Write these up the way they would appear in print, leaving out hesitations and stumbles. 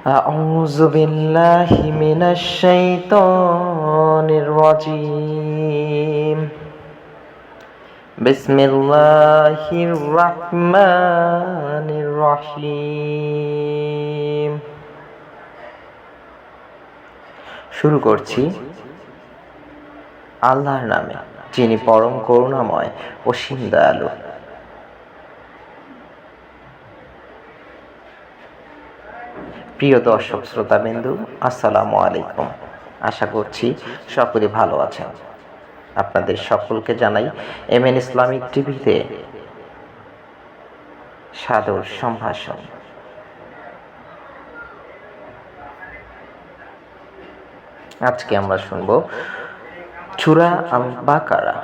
أعوذ بالله من الشيطان الرجيم بسم الله الرحمن الرحيم শুরু করছি আল্লাহর নামে, যিনি পরম করুণাময় অসীম দয়ালু। প্রিয় দর্শক শ্রোতাবিন্দু, আসসালামু আলাইকুম। আশা করছি সকলে ভালো আছেন। আপনাদের সকলকে জানাই এমএন ইসলামিক টিভিতে সাদর সম্ভাষণ। আজকে আমরা শুনব সূরা আল বাকারা,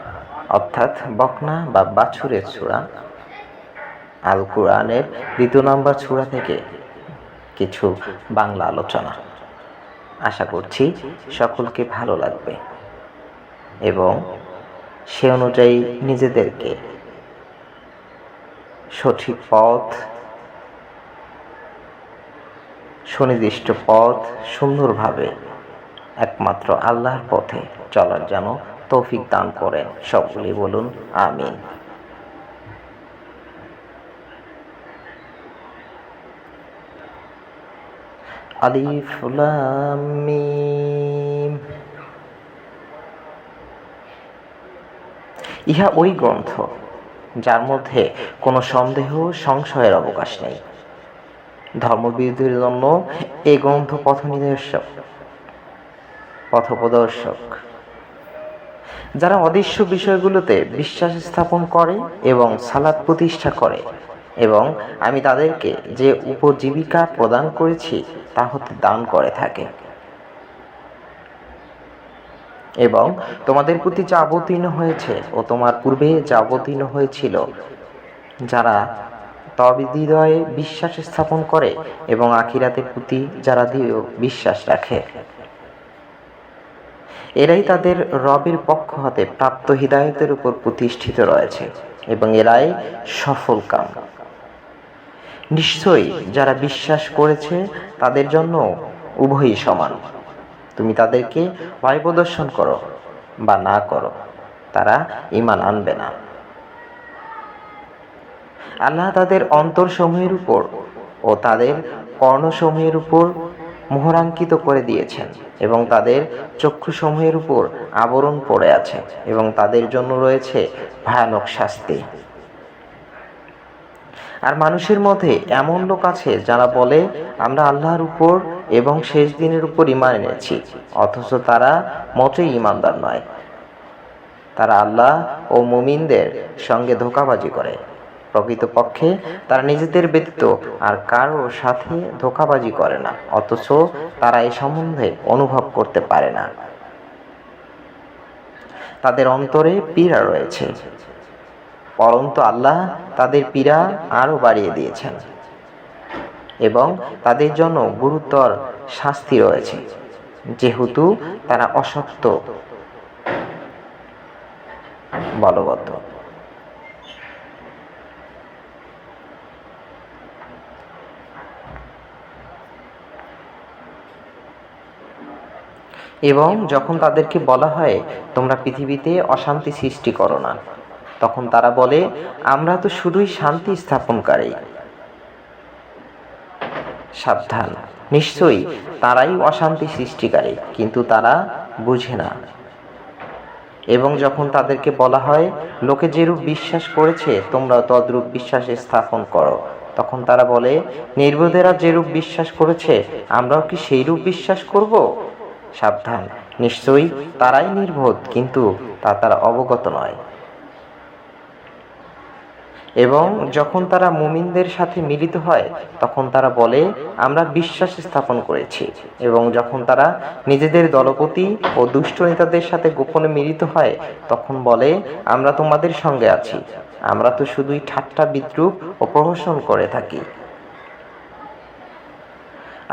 অর্থাৎ বকনা বা বাছুরের সূরা, আল কুরআনের 2 নম্বর সূরা থেকে কিছু বাংলা আলোচনা। আশা করছি সকলকে ভালো লাগবে এবং সে অনুযায়ী নিজেদেরকে সঠিক পথ, সুনির্দিষ্ট পথ সুন্দরভাবে একমাত্র আল্লাহর পথে চলার যেন তৌফিক দান করেন। সকলে বলুন আমিন। আলিফ লাম মিম। ইহা ওই গ্রন্থ যার মধ্যে কোনো সন্দেহ সংশয়ের অবকাশ নেই। ধর্মবিরোধীদের জন্য এই গ্রন্থ পথপ্রদর্শক। যারা অদৃশ্য বিষয়গুলোতে বিশ্বাস স্থাপন করে এবং সালাত প্রতিষ্ঠা করে, এবং আমি তাদেরকে যে উপজীবিকা প্রদান করেছি তা হতে দান করে থাকে, এবং তোমাদের প্রতি যা অবতীর্ণ হয়েছে ও তোমার পূর্বে যা অবতীর্ণ হয়েছিল, যারা তদ্বিদয়ে বিশ্বাস স্থাপন করে এবং আখিরাতের প্রতি যারা দৃঢ় বিশ্বাস রাখে, এরাই তাদের রবের পক্ষ হতে প্রাপ্ত হিদায়াতের উপর প্রতিষ্ঠিত রয়েছে এবং এরাই সফল কাম। নিশ্চয়ই যারা বিশ্বাস করেছে তাদের জন্য উভয়ই সমান। তুমি তাদেরকে ভয় প্রদর্শন করো বা না করো, তারা ঈমান আনবে না। আল্লাহ তাদের অন্তরসমূহের উপর ও তাদের কর্ণসমূহের উপর মোহরাঙ্কিত করে দিয়েছেন এবং তাদের চক্ষুসমূহের উপর আবরণ পড়ে আছে এবং তাদের জন্য রয়েছে ভয়ানক শাস্তি। আর মানুষের মধ্যে এমন লোক আছে যারা বলে আমরা আল্লাহর উপর এবং শেষ দিনের উপর ঈমান এনেছি, অথচ তারা মোটেই ঈমানদার নয়। তারা আল্লাহ ও মুমিনদের সঙ্গে ধোঁকাবাজি করে। প্রকৃতপক্ষে তারা নিজেদের ব্যতীত আর কারো সাথে ধোঁকাবাজি করে না, অথচ তারা এ সম্বন্ধে অনুভব করতে পারে না। তাদের অন্তরে পীড়া রয়েছে, পরন্তু আল্লাহ তাদের পীড়া আরো বাড়িয়ে দিয়েছেন এবং তাদের জন্য গুরুতর শাস্তি রয়েছে, যেহেতু তারা অসত্য বলবৎ। এবং যখন তাদেরকে বলা হয় তোমরা পৃথিবীতে অশান্তি সৃষ্টি করো না, তখন তারা বলে আমরা তো শুধুই শান্তি স্থাপনকারী। সাবধান, নিশ্চয়ই তারাই অশান্তি সৃষ্টিকারী, কিন্তু তারা বুঝে না। এবং যখন তাদেরকে বলা হয় লোকে যেরূপ বিশ্বাস করেছে তোমরা তদ্রূপ বিশ্বাস স্থাপন করো, তখন তারা বলে নির্বোধেরা যেরূপ বিশ্বাস করেছে আমরাও কি সেইরূপ বিশ্বাস করব? সাবধান, নিশ্চয়ই তারাই নির্বোধ, কিন্তু তারা অবগত নয়। এবং যখন তারা মুমিনদের সাথে মিলিত হয় তখন তারা বলে আমরা বিশ্বাস স্থাপন করেছি, এবং যখন তারা নিজেদের দলপতি ও দুষ্ট নেতাদের সাথে গোপনে মিলিত হয় তখন বলে আমরা তোমাদের সঙ্গে আছি, আমরা তো শুধুই ঠাট্টা বিদ্রূপ ও প্রহসন করে থাকি।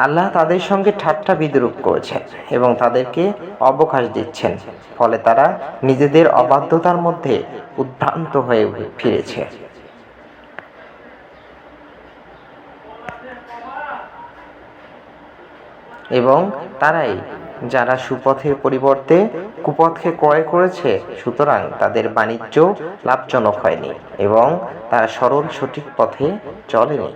আল্লাহ তাদের সঙ্গে ঠাট্টা বিদ্রূপ করেছেন এবং তাদেরকে অবকাশ দিচ্ছেন, ফলে তারা নিজেদের অবাধ্যতার মধ্যে উদ্ভ্রান্ত হয়ে ফিরেছে। এবং তারাই যারা সুপথের পরিবর্তে কুপথকে ক্রয় করেছে, সুতরাং তাদের বাণিজ্য লাভজনক হয়নি এবং তারা সরল সঠিক পথে চলেনি।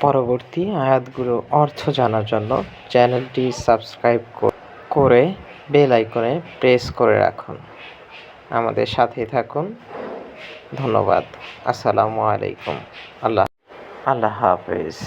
পরবর্তী আয়াতগুলোর অর্থ জানার জন্য চ্যানেলটি সাবস্ক্রাইব করে বেল আইকনে প্রেস করে রাখুন। আমাদের সাথে থাকুন। ধন্যবাদ। আসসালামু আলাইকুম। আল্লাহ হাফেজ।